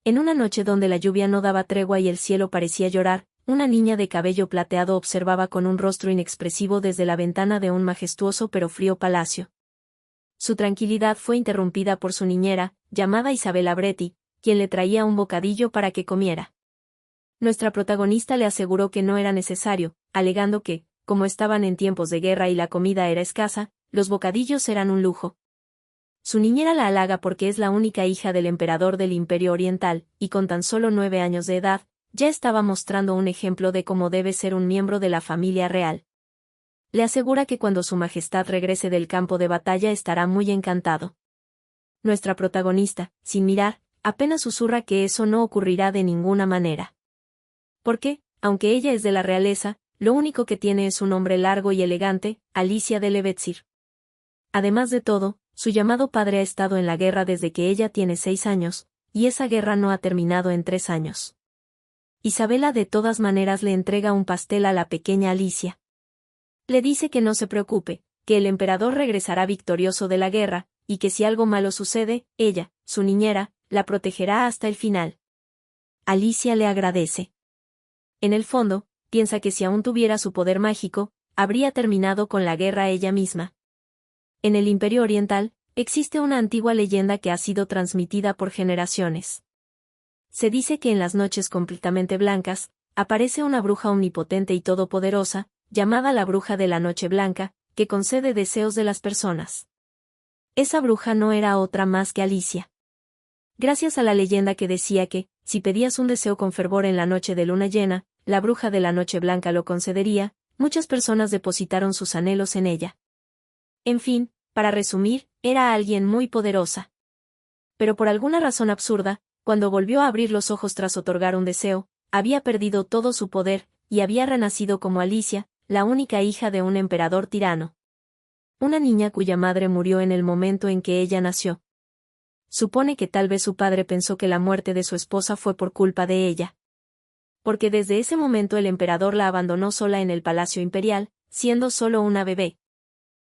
En una noche donde la lluvia no daba tregua y el cielo parecía llorar, una niña de cabello plateado observaba con un rostro inexpresivo desde la ventana de un majestuoso pero frío palacio. Su tranquilidad fue interrumpida por su niñera, llamada Isabella Bretti, quien le traía un bocadillo para que comiera. Nuestra protagonista le aseguró que no era necesario, alegando que, como estaban en tiempos de guerra y la comida era escasa, los bocadillos eran un lujo. Su niñera la halaga porque es la única hija del emperador del Imperio Oriental, y con tan solo 9 años de edad, ya estaba mostrando un ejemplo de cómo debe ser un miembro de la familia real. Le asegura que cuando su majestad regrese del campo de batalla estará muy encantado. Nuestra protagonista, sin mirar, apenas susurra que eso no ocurrirá de ninguna manera. Porque, aunque ella es de la realeza, lo único que tiene es un nombre largo y elegante, Alicia de Levetzir. Además de todo, su llamado padre ha estado en la guerra desde que ella tiene 6 años, y esa guerra no ha terminado en 3 años. Isabella de todas maneras le entrega un pastel a la pequeña Alicia. Le dice que no se preocupe, que el emperador regresará victorioso de la guerra, y que si algo malo sucede, ella, su niñera, la protegerá hasta el final. Alicia le agradece. En el fondo, piensa que si aún tuviera su poder mágico, habría terminado con la guerra ella misma. En el Imperio Oriental, existe una antigua leyenda que ha sido transmitida por generaciones. Se dice que en las noches completamente blancas, aparece una bruja omnipotente y todopoderosa, llamada la Bruja de la Noche Blanca, que concede deseos de las personas. Esa bruja no era otra más que Alicia. Gracias a la leyenda que decía que, si pedías un deseo con fervor en la noche de luna llena, la Bruja de la Noche Blanca lo concedería, muchas personas depositaron sus anhelos en ella. En fin, para resumir, era alguien muy poderosa. Pero por alguna razón absurda, cuando volvió a abrir los ojos tras otorgar un deseo, había perdido todo su poder, y había renacido como Alicia, la única hija de un emperador tirano. Una niña cuya madre murió en el momento en que ella nació. Supone que tal vez su padre pensó que la muerte de su esposa fue por culpa de ella. Porque desde ese momento el emperador la abandonó sola en el palacio imperial, siendo solo una bebé.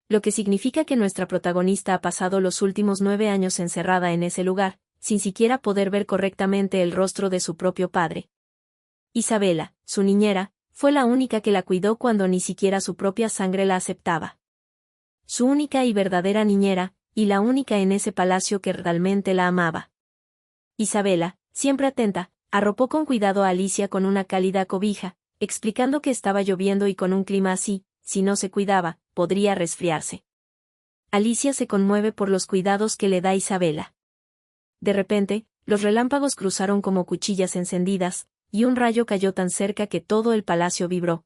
Lo que significa que nuestra protagonista ha pasado los últimos 9 años encerrada en ese lugar, sin siquiera poder ver correctamente el rostro de su propio padre. Isabella, su niñera, fue la única que la cuidó cuando ni siquiera su propia sangre la aceptaba. Su única y verdadera niñera, y la única en ese palacio que realmente la amaba. Isabella, siempre atenta, arropó con cuidado a Alicia con una cálida cobija, explicando que estaba lloviendo y con un clima así, si no se cuidaba, podría resfriarse. Alicia se conmueve por los cuidados que le da Isabella. De repente, los relámpagos cruzaron como cuchillas encendidas, y un rayo cayó tan cerca que todo el palacio vibró.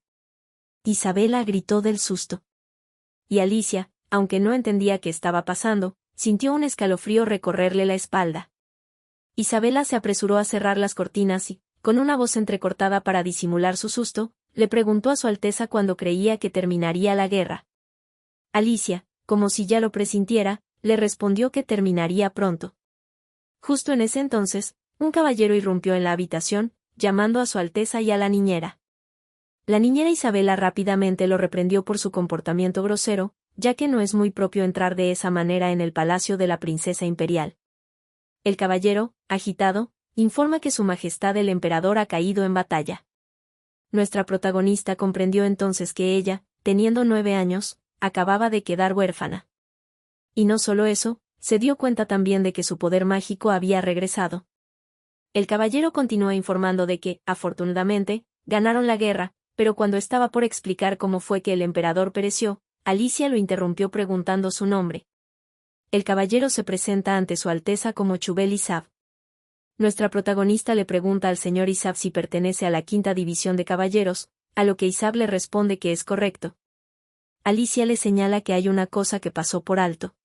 Isabella gritó del susto. Y Alicia, aunque no entendía qué estaba pasando, sintió un escalofrío recorrerle la espalda. Isabella se apresuró a cerrar las cortinas y, con una voz entrecortada para disimular su susto, le preguntó a su Alteza cuándo creía que terminaría la guerra. Alicia, como si ya lo presintiera, le respondió que terminaría pronto. Justo en ese entonces, un caballero irrumpió en la habitación, llamando a su Alteza y a la niñera. La niñera Isabella rápidamente lo reprendió por su comportamiento grosero, ya que no es muy propio entrar de esa manera en el palacio de la princesa imperial. El caballero, agitado, informa que su majestad el emperador ha caído en batalla. Nuestra protagonista comprendió entonces que ella, teniendo 9 años, acababa de quedar huérfana. Y no solo eso, se dio cuenta también de que su poder mágico había regresado. El caballero continuó informando de que, afortunadamente, ganaron la guerra, pero cuando estaba por explicar cómo fue que el emperador pereció, Alicia lo interrumpió preguntando su nombre. El caballero se presenta ante su Alteza como Chubel Isab. Nuestra protagonista le pregunta al señor Isab si pertenece a la 5ª división de caballeros, a lo que Isab le responde que es correcto. Alicia le señala que hay una cosa que pasó por alto.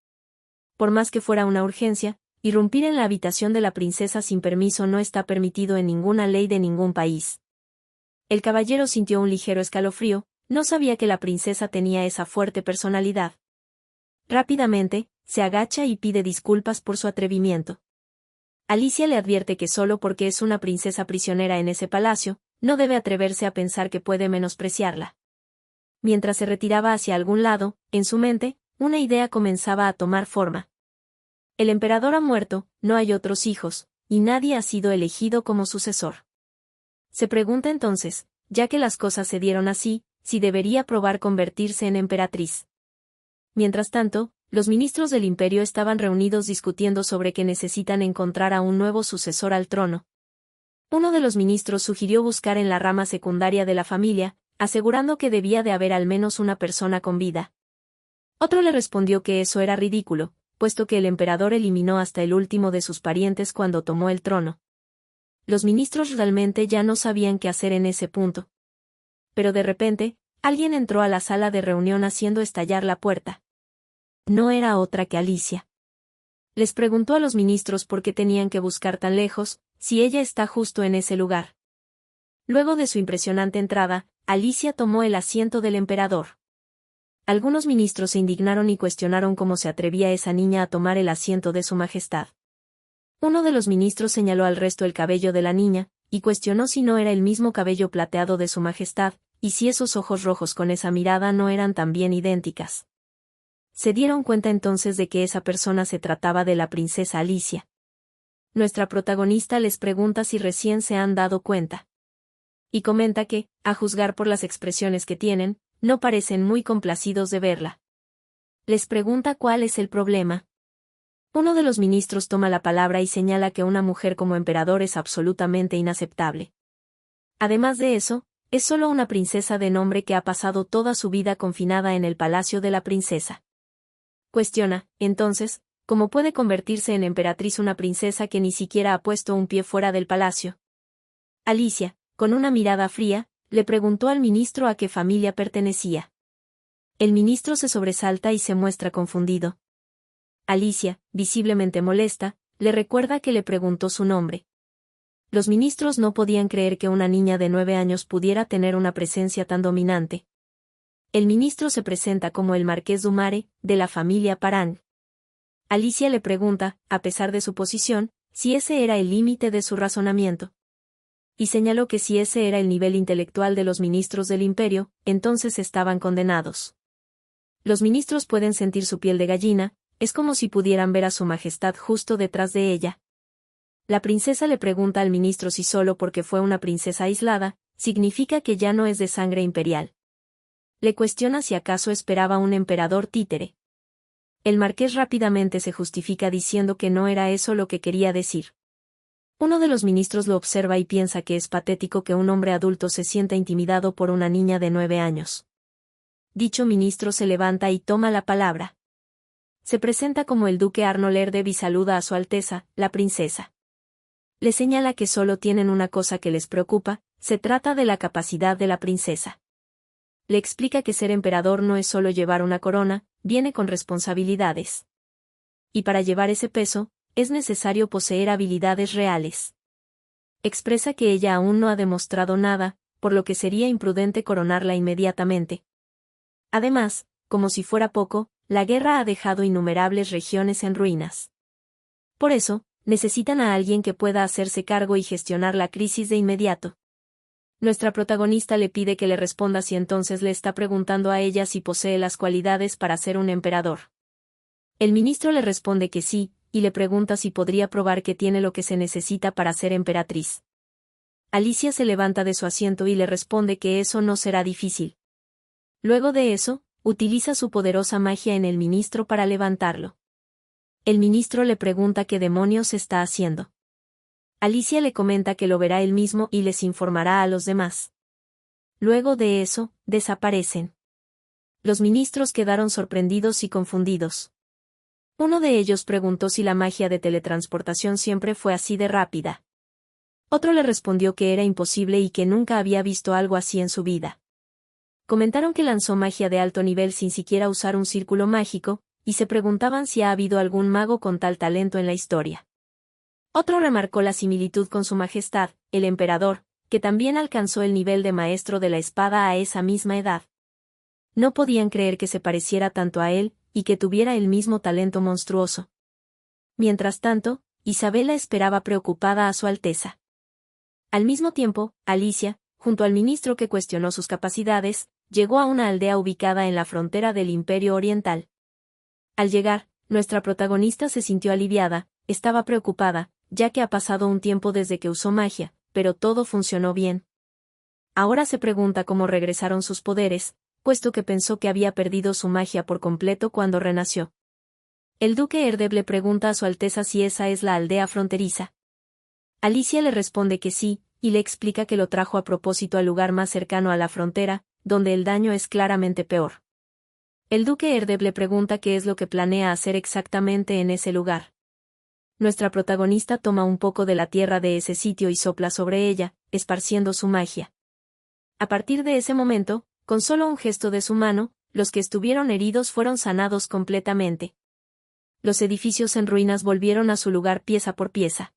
Por más que fuera una urgencia, irrumpir en la habitación de la princesa sin permiso no está permitido en ninguna ley de ningún país. El caballero sintió un ligero escalofrío, no sabía que la princesa tenía esa fuerte personalidad. Rápidamente, se agacha y pide disculpas por su atrevimiento. Alicia le advierte que solo porque es una princesa prisionera en ese palacio, no debe atreverse a pensar que puede menospreciarla. Mientras se retiraba hacia algún lado, en su mente, una idea comenzaba a tomar forma. El emperador ha muerto, no hay otros hijos, y nadie ha sido elegido como sucesor. Se pregunta entonces, ya que las cosas se dieron así, si debería probar convertirse en emperatriz. Mientras tanto, los ministros del imperio estaban reunidos discutiendo sobre que necesitan encontrar a un nuevo sucesor al trono. Uno de los ministros sugirió buscar en la rama secundaria de la familia, asegurando que debía de haber al menos una persona con vida. Otro le respondió que eso era ridículo, puesto que el emperador eliminó hasta el último de sus parientes cuando tomó el trono. Los ministros realmente ya no sabían qué hacer en ese punto. Pero de repente, alguien entró a la sala de reunión haciendo estallar la puerta. No era otra que Alicia. Les preguntó a los ministros por qué tenían que buscar tan lejos, si ella está justo en ese lugar. Luego de su impresionante entrada, Alicia tomó el asiento del emperador. Algunos ministros se indignaron y cuestionaron cómo se atrevía esa niña a tomar el asiento de su majestad. Uno de los ministros señaló al resto el cabello de la niña, y cuestionó si no era el mismo cabello plateado de su majestad, y si esos ojos rojos con esa mirada no eran también idénticas. Se dieron cuenta entonces de que esa persona se trataba de la princesa Alicia. Nuestra protagonista les pregunta si recién se han dado cuenta. Y comenta que, a juzgar por las expresiones que tienen, no parecen muy complacidos de verla. Les pregunta cuál es el problema. Uno de los ministros toma la palabra y señala que una mujer como emperador es absolutamente inaceptable. Además de eso, es solo una princesa de nombre que ha pasado toda su vida confinada en el palacio de la princesa. Cuestiona, entonces, cómo puede convertirse en emperatriz una princesa que ni siquiera ha puesto un pie fuera del palacio. Alicia, con una mirada fría, le preguntó al ministro a qué familia pertenecía. El ministro se sobresalta y se muestra confundido. Alicia, visiblemente molesta, le recuerda que le preguntó su nombre. Los ministros no podían creer que una niña de 9 años pudiera tener una presencia tan dominante. El ministro se presenta como el marqués Dumare, de la familia Parán. Alicia le pregunta, a pesar de su posición, si ese era el límite de su razonamiento. Y señaló que si ese era el nivel intelectual de los ministros del imperio, entonces estaban condenados. Los ministros pueden sentir su piel de gallina, es como si pudieran ver a su majestad justo detrás de ella. La princesa le pregunta al ministro si solo porque fue una princesa aislada, significa que ya no es de sangre imperial. Le cuestiona si acaso esperaba un emperador títere. El marqués rápidamente se justifica diciendo que no era eso lo que quería decir. Uno de los ministros lo observa y piensa que es patético que un hombre adulto se sienta intimidado por una niña de 9 años. Dicho ministro se levanta y toma la palabra. Se presenta como el duque Arnold Erdeb y saluda a su Alteza, la princesa. Le señala que solo tienen una cosa que les preocupa, se trata de la capacidad de la princesa. Le explica que ser emperador no es solo llevar una corona, viene con responsabilidades. Y para llevar ese peso, es necesario poseer habilidades reales. Expresa que ella aún no ha demostrado nada, por lo que sería imprudente coronarla inmediatamente. Además, como si fuera poco, la guerra ha dejado innumerables regiones en ruinas. Por eso, necesitan a alguien que pueda hacerse cargo y gestionar la crisis de inmediato. Nuestra protagonista le pide que le responda si entonces le está preguntando a ella si posee las cualidades para ser un emperador. El ministro le responde que sí, y le pregunta si podría probar que tiene lo que se necesita para ser emperatriz. Alicia se levanta de su asiento y le responde que eso no será difícil. Luego de eso, utiliza su poderosa magia en el ministro para levantarlo. El ministro le pregunta qué demonios está haciendo. Alicia le comenta que lo verá él mismo y les informará a los demás. Luego de eso, desaparecen. Los ministros quedaron sorprendidos y confundidos. Uno de ellos preguntó si la magia de teletransportación siempre fue así de rápida. Otro le respondió que era imposible y que nunca había visto algo así en su vida. Comentaron que lanzó magia de alto nivel sin siquiera usar un círculo mágico, y se preguntaban si ha habido algún mago con tal talento en la historia. Otro remarcó la similitud con su majestad, el emperador, que también alcanzó el nivel de maestro de la espada a esa misma edad. No podían creer que se pareciera tanto a él, y que tuviera el mismo talento monstruoso. Mientras tanto, Isabela esperaba preocupada a su Alteza. Al mismo tiempo, Alicia, junto al ministro que cuestionó sus capacidades, llegó a una aldea ubicada en la frontera del Imperio Oriental. Al llegar, nuestra protagonista se sintió aliviada, estaba preocupada, ya que ha pasado un tiempo desde que usó magia, pero todo funcionó bien. Ahora se pregunta cómo regresaron sus poderes, puesto que pensó que había perdido su magia por completo cuando renació. El duque Erdeb le pregunta a Su Alteza si esa es la aldea fronteriza. Alicia le responde que sí, y le explica que lo trajo a propósito al lugar más cercano a la frontera, donde el daño es claramente peor. El duque Erdeb le pregunta qué es lo que planea hacer exactamente en ese lugar. Nuestra protagonista toma un poco de la tierra de ese sitio y sopla sobre ella, esparciendo su magia. A partir de ese momento, con solo un gesto de su mano, los que estuvieron heridos fueron sanados completamente. Los edificios en ruinas volvieron a su lugar pieza por pieza.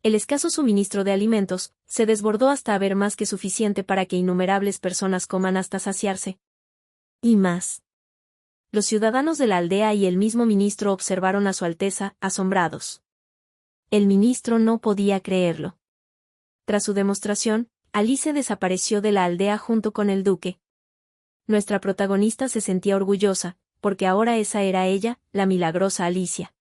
El escaso suministro de alimentos se desbordó hasta haber más que suficiente para que innumerables personas coman hasta saciarse. Y más. Los ciudadanos de la aldea y el mismo ministro observaron a Su Alteza, asombrados. El ministro no podía creerlo. Tras su demostración, Alice desapareció de la aldea junto con el duque. Nuestra protagonista se sentía orgullosa, porque ahora esa era ella, la milagrosa Alicia.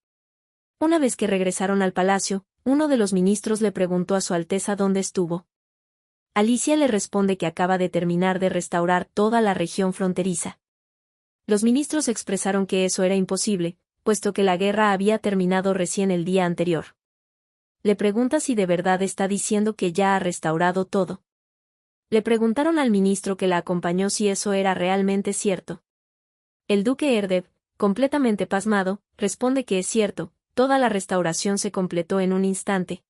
Una vez que regresaron al palacio, uno de los ministros le preguntó a Su Alteza dónde estuvo. Alicia le responde que acaba de terminar de restaurar toda la región fronteriza. Los ministros expresaron que eso era imposible, puesto que la guerra había terminado recién el día anterior. Le pregunta si de verdad está diciendo que ya ha restaurado todo. Le preguntaron al ministro que la acompañó si eso era realmente cierto. El duque Erdeb, completamente pasmado, responde que es cierto, toda la restauración se completó en un instante.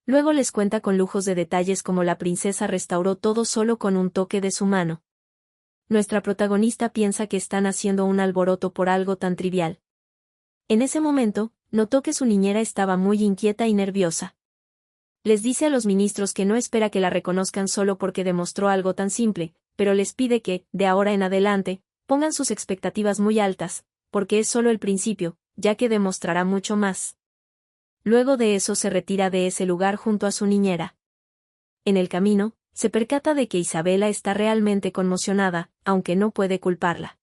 Luego les cuenta con lujos de detalles cómo la princesa restauró todo solo con un toque de su mano. Nuestra protagonista piensa que están haciendo un alboroto por algo tan trivial. En ese momento, notó que su niñera estaba muy inquieta y nerviosa. Les dice a los ministros que no espera que la reconozcan solo porque demostró algo tan simple, pero les pide que, de ahora en adelante, pongan sus expectativas muy altas, porque es solo el principio, ya que demostrará mucho más. Luego de eso se retira de ese lugar junto a su niñera. En el camino, se percata de que Isabela está realmente conmocionada, aunque no puede culparla.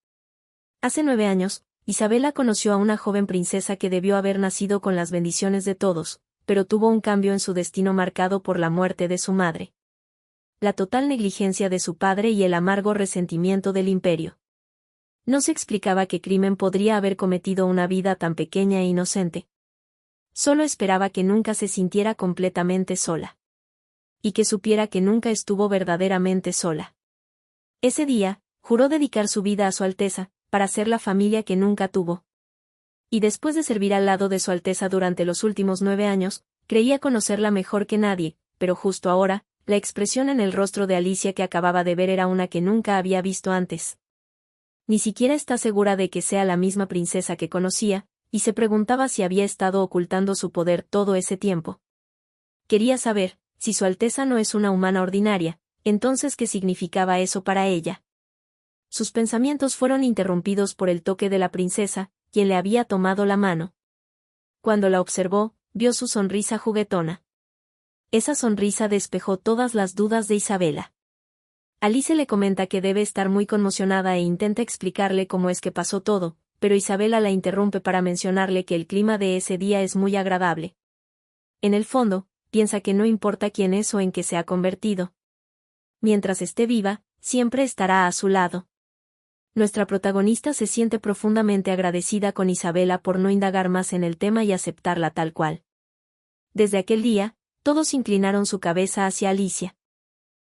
Hace 9 años, Isabela conoció a una joven princesa que debió haber nacido con las bendiciones de todos, pero tuvo un cambio en su destino marcado por la muerte de su madre. La total negligencia de su padre y el amargo resentimiento del imperio. No se explicaba qué crimen podría haber cometido una vida tan pequeña e inocente. Solo esperaba que nunca se sintiera completamente sola. Y que supiera que nunca estuvo verdaderamente sola. Ese día, juró dedicar su vida a Su Alteza, para ser la familia que nunca tuvo. Y después de servir al lado de Su Alteza durante los últimos 9 años, creía conocerla mejor que nadie, pero justo ahora, la expresión en el rostro de Alicia que acababa de ver era una que nunca había visto antes. Ni siquiera está segura de que sea la misma princesa que conocía, y se preguntaba si había estado ocultando su poder todo ese tiempo. Quería saber, si Su Alteza no es una humana ordinaria, entonces ¿qué significaba eso para ella? Sus pensamientos fueron interrumpidos por el toque de la princesa, quien le había tomado la mano. Cuando la observó, vio su sonrisa juguetona. Esa sonrisa despejó todas las dudas de Isabela. Alice le comenta que debe estar muy conmocionada e intenta explicarle cómo es que pasó todo, pero Isabela la interrumpe para mencionarle que el clima de ese día es muy agradable. En el fondo, piensa que no importa quién es o en qué se ha convertido. Mientras esté viva, siempre estará a su lado. Nuestra protagonista se siente profundamente agradecida con Isabela por no indagar más en el tema y aceptarla tal cual. Desde aquel día, todos inclinaron su cabeza hacia Alicia.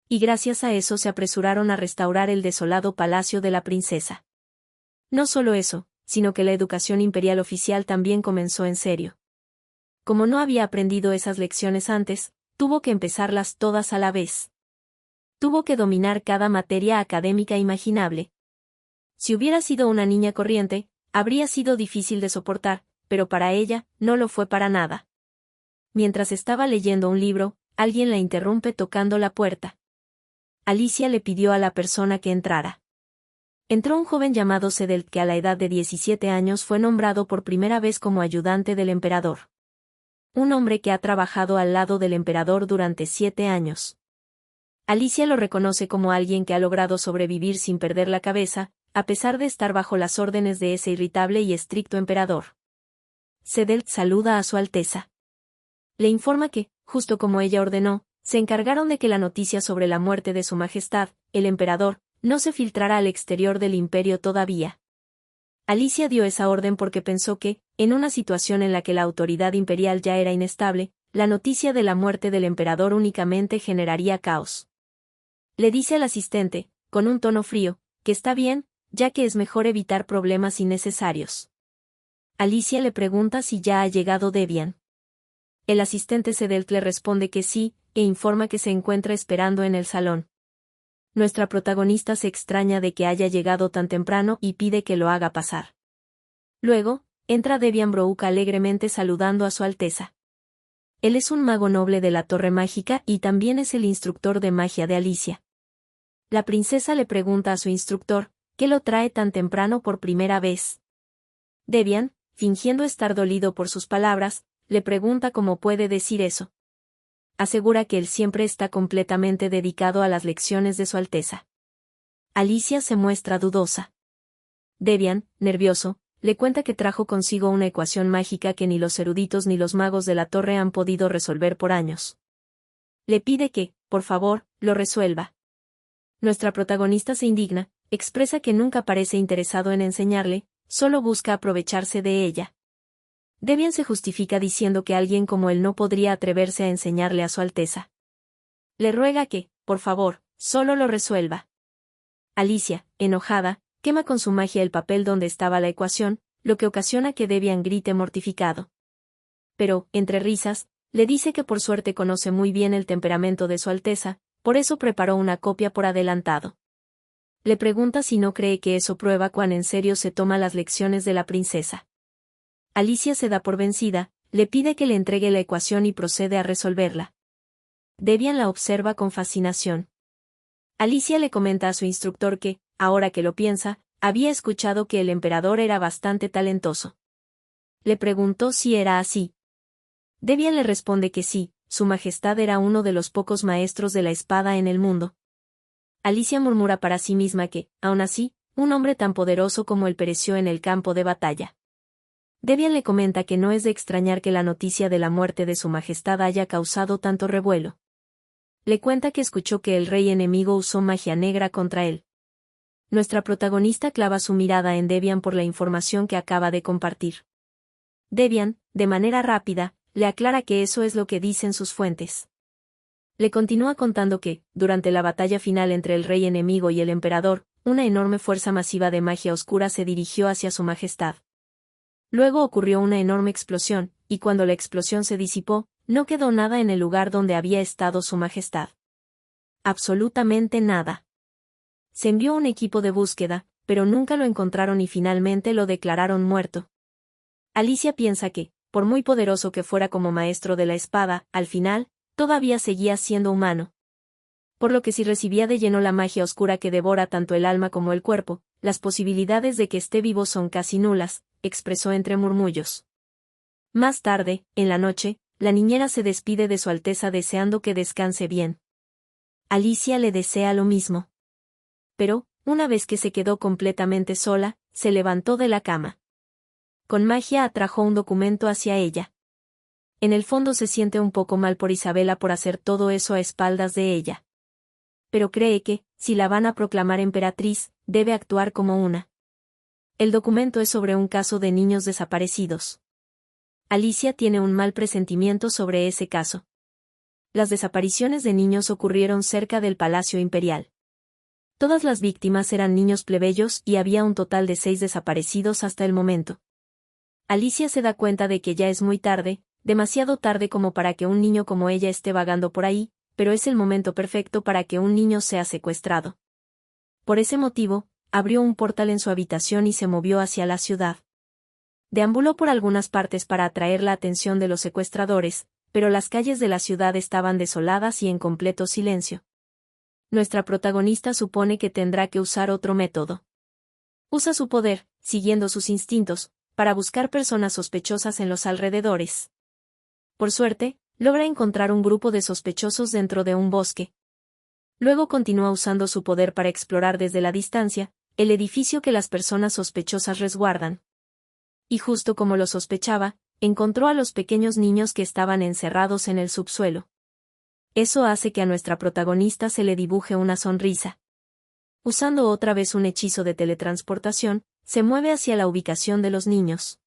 Y gracias a eso se apresuraron a restaurar el desolado palacio de la princesa. No solo eso, sino que la educación imperial oficial también comenzó en serio. Como no había aprendido esas lecciones antes, tuvo que empezarlas todas a la vez. Tuvo que dominar cada materia académica imaginable. Si hubiera sido una niña corriente, habría sido difícil de soportar, pero para ella, no lo fue para nada. Mientras estaba leyendo un libro, alguien la interrumpe tocando la puerta. Alicia le pidió a la persona que entrara. Entró un joven llamado Sedelt que a la edad de 17 años fue nombrado por primera vez como ayudante del emperador. Un hombre que ha trabajado al lado del emperador durante 7 años. Alicia lo reconoce como alguien que ha logrado sobrevivir sin perder la cabeza, a pesar de estar bajo las órdenes de ese irritable y estricto emperador. Sedelt saluda a Su Alteza. Le informa que, justo como ella ordenó, se encargaron de que la noticia sobre la muerte de su majestad, el emperador, no se filtrara al exterior del imperio todavía. Alicia dio esa orden porque pensó que, en una situación en la que la autoridad imperial ya era inestable, la noticia de la muerte del emperador únicamente generaría caos. Le dice al asistente, con un tono frío, que está bien, ya que es mejor evitar problemas innecesarios. Alicia le pregunta si ya ha llegado Debian. El asistente Sedelt le responde que sí, e informa que se encuentra esperando en el salón. Nuestra protagonista se extraña de que haya llegado tan temprano y pide que lo haga pasar. Luego, entra Debian Brook alegremente saludando a su Alteza. Él es un mago noble de la Torre Mágica y también es el instructor de magia de Alicia. La princesa le pregunta a su instructor, ¿qué lo trae tan temprano por primera vez? Debian, fingiendo estar dolido por sus palabras, le pregunta cómo puede decir eso. Asegura que él siempre está completamente dedicado a las lecciones de su Alteza. Alicia se muestra dudosa. Debian, nervioso, le cuenta que trajo consigo una ecuación mágica que ni los eruditos ni los magos de la torre han podido resolver por años. Le pide que, por favor, lo resuelva. Nuestra protagonista se indigna, expresa que nunca parece interesado en enseñarle, solo busca aprovecharse de ella. Debian se justifica diciendo que alguien como él no podría atreverse a enseñarle a su Alteza. Le ruega que, por favor, solo lo resuelva. Alicia, enojada, quema con su magia el papel donde estaba la ecuación, lo que ocasiona que Debian grite mortificado. Pero, entre risas, le dice que por suerte conoce muy bien el temperamento de su Alteza, por eso preparó una copia por adelantado. Le pregunta si no cree que eso prueba cuán en serio se toma las lecciones de la princesa. Alicia se da por vencida, le pide que le entregue la ecuación y procede a resolverla. Debian la observa con fascinación. Alicia le comenta a su instructor que, ahora que lo piensa, había escuchado que el emperador era bastante talentoso. Le preguntó si era así. Debian le responde que sí, su majestad era uno de los pocos maestros de la espada en el mundo. Alicia murmura para sí misma que, aun así, un hombre tan poderoso como él pereció en el campo de batalla. Debian le comenta que no es de extrañar que la noticia de la muerte de su majestad haya causado tanto revuelo. Le cuenta que escuchó que el rey enemigo usó magia negra contra él. Nuestra protagonista clava su mirada en Debian por la información que acaba de compartir. Debian, de manera rápida, le aclara que eso es lo que dicen sus fuentes. Le continúa contando que, durante la batalla final entre el rey enemigo y el emperador, una enorme fuerza masiva de magia oscura se dirigió hacia su majestad. Luego ocurrió una enorme explosión, y cuando la explosión se disipó, no quedó nada en el lugar donde había estado su majestad. Absolutamente nada. Se envió un equipo de búsqueda, pero nunca lo encontraron y finalmente lo declararon muerto. Alicia piensa que, por muy poderoso que fuera como maestro de la espada, al final, todavía seguía siendo humano. Por lo que si recibía de lleno la magia oscura que devora tanto el alma como el cuerpo, las posibilidades de que esté vivo son casi nulas, expresó entre murmullos. Más tarde, en la noche, la niñera se despide de su Alteza deseando que descanse bien. Alicia le desea lo mismo. Pero, una vez que se quedó completamente sola, se levantó de la cama. Con magia atrajo un documento hacia ella. En el fondo se siente un poco mal por Isabela por hacer todo eso a espaldas de ella. Pero cree que, si la van a proclamar emperatriz, debe actuar como una. El documento es sobre un caso de niños desaparecidos. Alicia tiene un mal presentimiento sobre ese caso. Las desapariciones de niños ocurrieron cerca del Palacio Imperial. Todas las víctimas eran niños plebeyos y había un total de 6 desaparecidos hasta el momento. Alicia se da cuenta de que ya es muy tarde, demasiado tarde como para que un niño como ella esté vagando por ahí, pero es el momento perfecto para que un niño sea secuestrado. Por ese motivo, abrió un portal en su habitación y se movió hacia la ciudad. Deambuló por algunas partes para atraer la atención de los secuestradores, pero las calles de la ciudad estaban desoladas y en completo silencio. Nuestra protagonista supone que tendrá que usar otro método. Usa su poder, siguiendo sus instintos, para buscar personas sospechosas en los alrededores. Por suerte, logra encontrar un grupo de sospechosos dentro de un bosque. Luego continúa usando su poder para explorar desde la distancia el edificio que las personas sospechosas resguardan. Y justo como lo sospechaba, encontró a los pequeños niños que estaban encerrados en el subsuelo. Eso hace que a nuestra protagonista se le dibuje una sonrisa. Usando otra vez un hechizo de teletransportación, se mueve hacia la ubicación de los niños.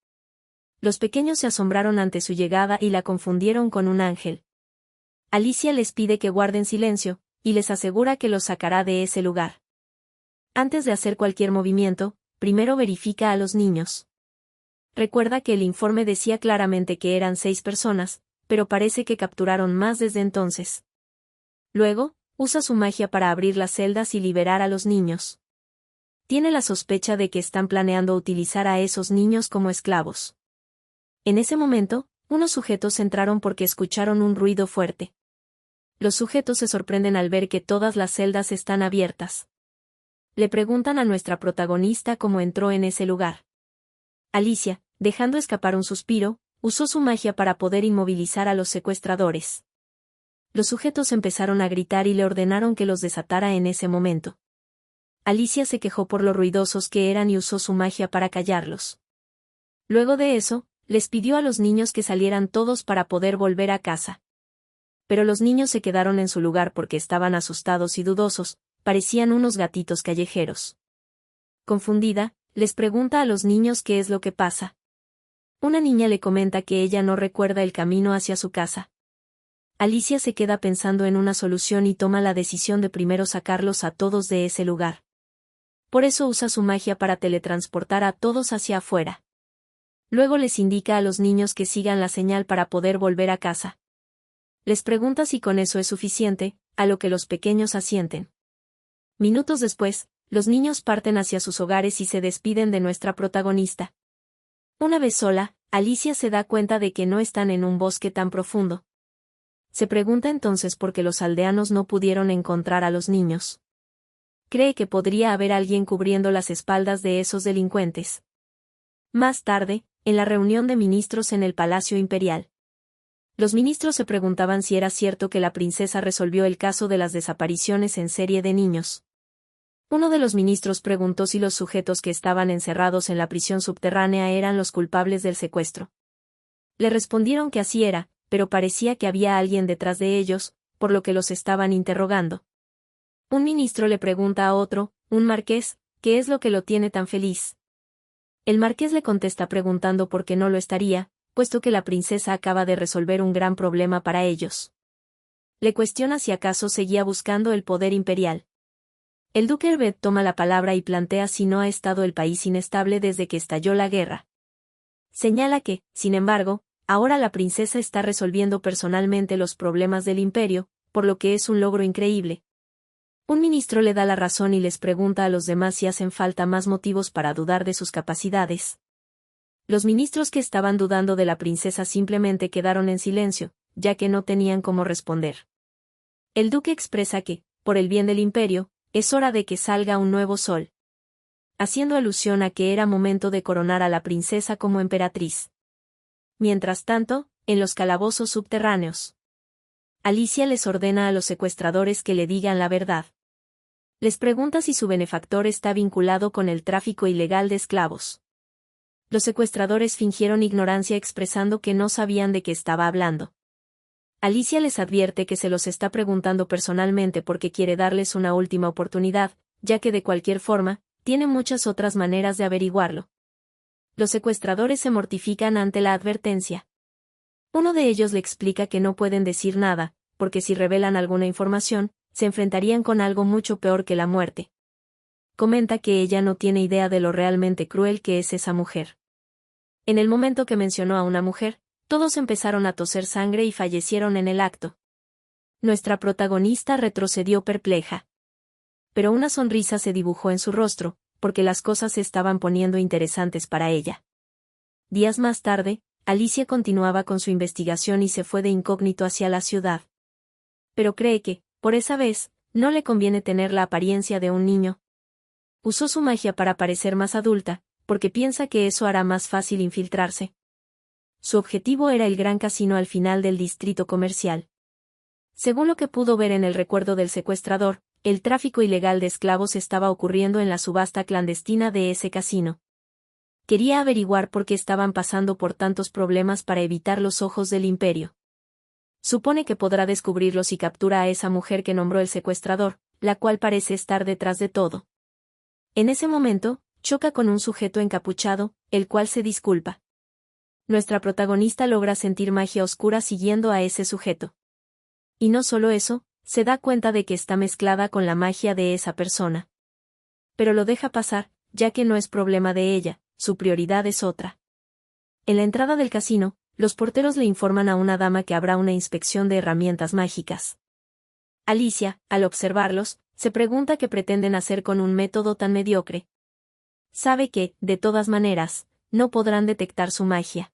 Los pequeños se asombraron ante su llegada y la confundieron con un ángel. Alicia les pide que guarden silencio, y les asegura que los sacará de ese lugar. Antes de hacer cualquier movimiento, primero verifica a los niños. Recuerda que el informe decía claramente que eran 6 personas, pero parece que capturaron más desde entonces. Luego, usa su magia para abrir las celdas y liberar a los niños. Tiene la sospecha de que están planeando utilizar a esos niños como esclavos. En ese momento, unos sujetos entraron porque escucharon un ruido fuerte. Los sujetos se sorprenden al ver que todas las celdas están abiertas. Le preguntan a nuestra protagonista cómo entró en ese lugar. Alicia, dejando escapar un suspiro, usó su magia para poder inmovilizar a los secuestradores. Los sujetos empezaron a gritar y le ordenaron que los desatara en ese momento. Alicia se quejó por lo ruidosos que eran y usó su magia para callarlos. Luego de eso, les pidió a los niños que salieran todos para poder volver a casa. Pero los niños se quedaron en su lugar porque estaban asustados y dudosos, parecían unos gatitos callejeros. Confundida, les pregunta a los niños qué es lo que pasa. Una niña le comenta que ella no recuerda el camino hacia su casa. Alicia se queda pensando en una solución y toma la decisión de primero sacarlos a todos de ese lugar. Por eso usa su magia para teletransportar a todos hacia afuera. Luego les indica a los niños que sigan la señal para poder volver a casa. Les pregunta si con eso es suficiente, a lo que los pequeños asienten. Minutos después, los niños parten hacia sus hogares y se despiden de nuestra protagonista. Una vez sola, Alicia se da cuenta de que no están en un bosque tan profundo. Se pregunta entonces por qué los aldeanos no pudieron encontrar a los niños. Cree que podría haber alguien cubriendo las espaldas de esos delincuentes. Más tarde, en la reunión de ministros en el Palacio Imperial. Los ministros se preguntaban si era cierto que la princesa resolvió el caso de las desapariciones en serie de niños. Uno de los ministros preguntó si los sujetos que estaban encerrados en la prisión subterránea eran los culpables del secuestro. Le respondieron que así era, pero parecía que había alguien detrás de ellos, por lo que los estaban interrogando. Un ministro le pregunta a otro, un marqués, ¿qué es lo que lo tiene tan feliz? El marqués le contesta preguntando por qué no lo estaría, puesto que la princesa acaba de resolver un gran problema para ellos. Le cuestiona si acaso seguía buscando el poder imperial. El duque Herbert toma la palabra y plantea si no ha estado el país inestable desde que estalló la guerra. Señala que, sin embargo, ahora la princesa está resolviendo personalmente los problemas del imperio, por lo que es un logro increíble. Un ministro le da la razón y les pregunta a los demás si hacen falta más motivos para dudar de sus capacidades. Los ministros que estaban dudando de la princesa simplemente quedaron en silencio, ya que no tenían cómo responder. El duque expresa que, por el bien del imperio, es hora de que salga un nuevo sol. Haciendo alusión a que era momento de coronar a la princesa como emperatriz. Mientras tanto, en los calabozos subterráneos. Alicia les ordena a los secuestradores que le digan la verdad. Les pregunta si su benefactor está vinculado con el tráfico ilegal de esclavos. Los secuestradores fingieron ignorancia expresando que no sabían de qué estaba hablando. Alicia les advierte que se los está preguntando personalmente porque quiere darles una última oportunidad, ya que de cualquier forma, tiene muchas otras maneras de averiguarlo. Los secuestradores se mortifican ante la advertencia. Uno de ellos le explica que no pueden decir nada, porque si revelan alguna información, se enfrentarían con algo mucho peor que la muerte. Comenta que ella no tiene idea de lo realmente cruel que es esa mujer. En el momento que mencionó a una mujer, todos empezaron a toser sangre y fallecieron en el acto. Nuestra protagonista retrocedió perpleja. Pero una sonrisa se dibujó en su rostro, porque las cosas se estaban poniendo interesantes para ella. Días más tarde, Alicia continuaba con su investigación y se fue de incógnito hacia la ciudad. Pero cree que, por esa vez, no le conviene tener la apariencia de un niño. Usó su magia para parecer más adulta, porque piensa que eso hará más fácil infiltrarse. Su objetivo era el gran casino al final del distrito comercial. Según lo que pudo ver en el recuerdo del secuestrador, el tráfico ilegal de esclavos estaba ocurriendo en la subasta clandestina de ese casino. Quería averiguar por qué estaban pasando por tantos problemas para evitar los ojos del imperio. Supone que podrá descubrirlos y captura a esa mujer que nombró el secuestrador, la cual parece estar detrás de todo. En ese momento, choca con un sujeto encapuchado, el cual se disculpa. Nuestra protagonista logra sentir magia oscura siguiendo a ese sujeto. Y no solo eso, se da cuenta de que está mezclada con la magia de esa persona. Pero lo deja pasar, ya que no es problema de ella, su prioridad es otra. En la entrada del casino, los porteros le informan a una dama que habrá una inspección de herramientas mágicas. Alicia, al observarlos, se pregunta qué pretenden hacer con un método tan mediocre. Sabe que, de todas maneras, no podrán detectar su magia.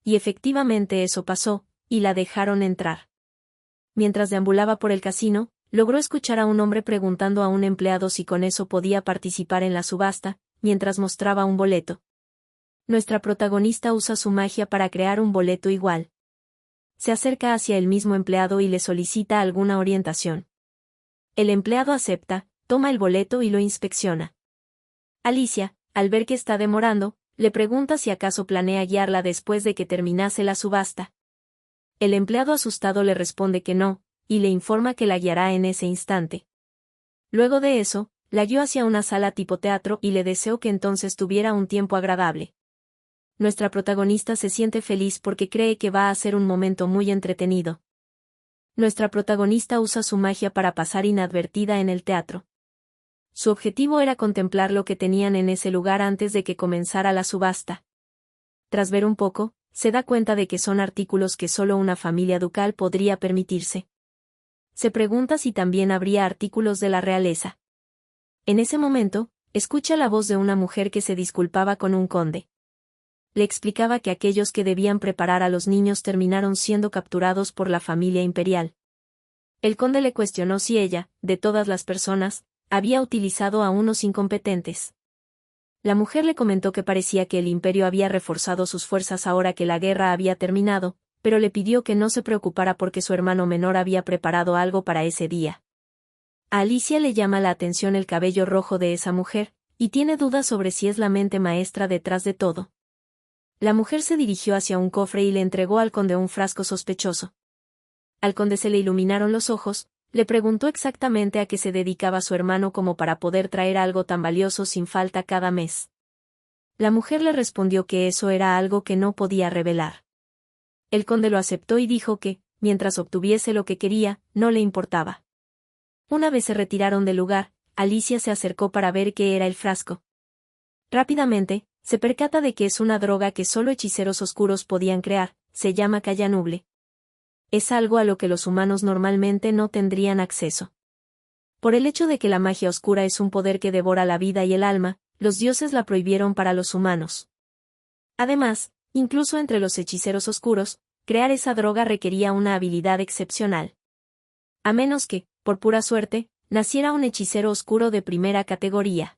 Y efectivamente eso pasó, y la dejaron entrar. Mientras deambulaba por el casino, logró escuchar a un hombre preguntando a un empleado si con eso podía participar en la subasta, mientras mostraba un boleto. Nuestra protagonista usa su magia para crear un boleto igual. Se acerca hacia el mismo empleado y le solicita alguna orientación. El empleado acepta, toma el boleto y lo inspecciona. Alicia, al ver que está demorando, le pregunta si acaso planea guiarla después de que terminase la subasta. El empleado asustado le responde que no, y le informa que la guiará en ese instante. Luego de eso, la guió hacia una sala tipo teatro y le deseó que entonces tuviera un tiempo agradable. Nuestra protagonista se siente feliz porque cree que va a ser un momento muy entretenido. Nuestra protagonista usa su magia para pasar inadvertida en el teatro. Su objetivo era contemplar lo que tenían en ese lugar antes de que comenzara la subasta. Tras ver un poco, se da cuenta de que son artículos que solo una familia ducal podría permitirse. Se pregunta si también habría artículos de la realeza. En ese momento, escucha la voz de una mujer que se disculpaba con un conde. Le explicaba que aquellos que debían preparar a los niños terminaron siendo capturados por la familia imperial. El conde le cuestionó si ella, de todas las personas, había utilizado a unos incompetentes. La mujer le comentó que parecía que el imperio había reforzado sus fuerzas ahora que la guerra había terminado, pero le pidió que no se preocupara porque su hermano menor había preparado algo para ese día. A Alicia le llama la atención el cabello rojo de esa mujer, y tiene dudas sobre si es la mente maestra detrás de todo. La mujer se dirigió hacia un cofre y le entregó al conde un frasco sospechoso. Al conde se le iluminaron los ojos, le preguntó exactamente a qué se dedicaba su hermano como para poder traer algo tan valioso sin falta cada mes. La mujer le respondió que eso era algo que no podía revelar. El conde lo aceptó y dijo que, mientras obtuviese lo que quería, no le importaba. Una vez se retiraron del lugar, Alicia se acercó para ver qué era el frasco. Rápidamente, se percata de que es una droga que solo hechiceros oscuros podían crear, se llama Callanuble. Es algo a lo que los humanos normalmente no tendrían acceso. Por el hecho de que la magia oscura es un poder que devora la vida y el alma, los dioses la prohibieron para los humanos. Además, incluso entre los hechiceros oscuros, crear esa droga requería una habilidad excepcional. A menos que, por pura suerte, naciera un hechicero oscuro de primera categoría.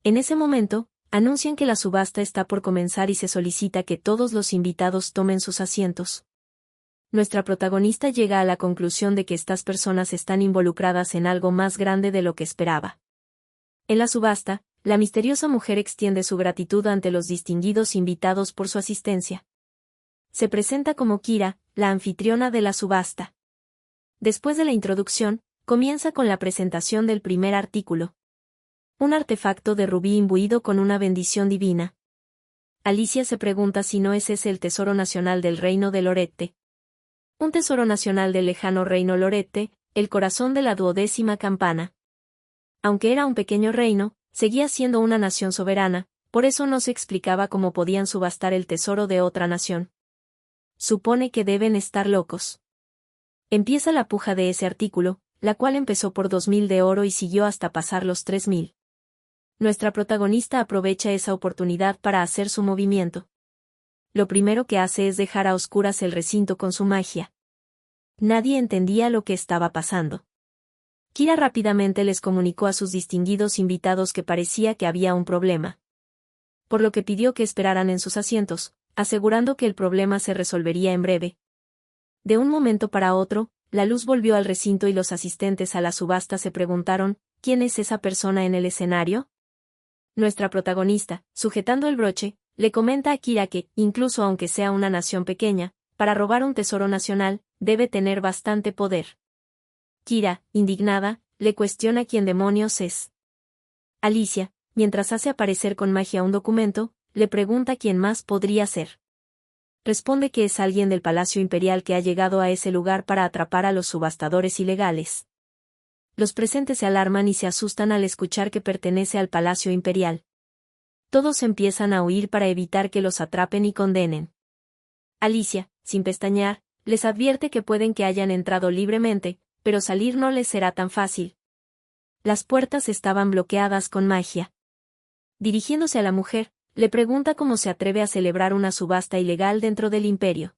En ese momento, anuncian que la subasta está por comenzar y se solicita que todos los invitados tomen sus asientos. Nuestra protagonista llega a la conclusión de que estas personas están involucradas en algo más grande de lo que esperaba. En la subasta, la misteriosa mujer extiende su gratitud ante los distinguidos invitados por su asistencia. Se presenta como Kira, la anfitriona de la subasta. Después de la introducción, comienza con la presentación del primer artículo. Un artefacto de rubí imbuido con una bendición divina. Alicia se pregunta si no es ese el tesoro nacional del reino de Lorette. Un tesoro nacional del lejano reino Lorette, el corazón de la 12ª campana. Aunque era un pequeño reino, seguía siendo una nación soberana, por eso no se explicaba cómo podían subastar el tesoro de otra nación. Supone que deben estar locos. Empieza la puja de ese artículo, la cual empezó por 2000 de oro y siguió hasta pasar los 3000. Nuestra protagonista aprovecha esa oportunidad para hacer su movimiento. Lo primero que hace es dejar a oscuras el recinto con su magia. Nadie entendía lo que estaba pasando. Kira rápidamente les comunicó a sus distinguidos invitados que parecía que había un problema. Por lo que pidió que esperaran en sus asientos, asegurando que el problema se resolvería en breve. De un momento para otro, la luz volvió al recinto y los asistentes a la subasta se preguntaron, ¿quién es esa persona en el escenario? Nuestra protagonista, sujetando el broche, le comenta a Kira que, incluso aunque sea una nación pequeña, para robar un tesoro nacional, debe tener bastante poder. Kira, indignada, le cuestiona quién demonios es. Alicia, mientras hace aparecer con magia un documento, le pregunta quién más podría ser. Responde que es alguien del Palacio Imperial que ha llegado a ese lugar para atrapar a los subastadores ilegales. Los presentes se alarman y se asustan al escuchar que pertenece al Palacio Imperial. Todos empiezan a huir para evitar que los atrapen y condenen. Alicia, sin pestañear, les advierte que pueden que hayan entrado libremente, pero salir no les será tan fácil. Las puertas estaban bloqueadas con magia. Dirigiéndose a la mujer, le pregunta cómo se atreve a celebrar una subasta ilegal dentro del imperio.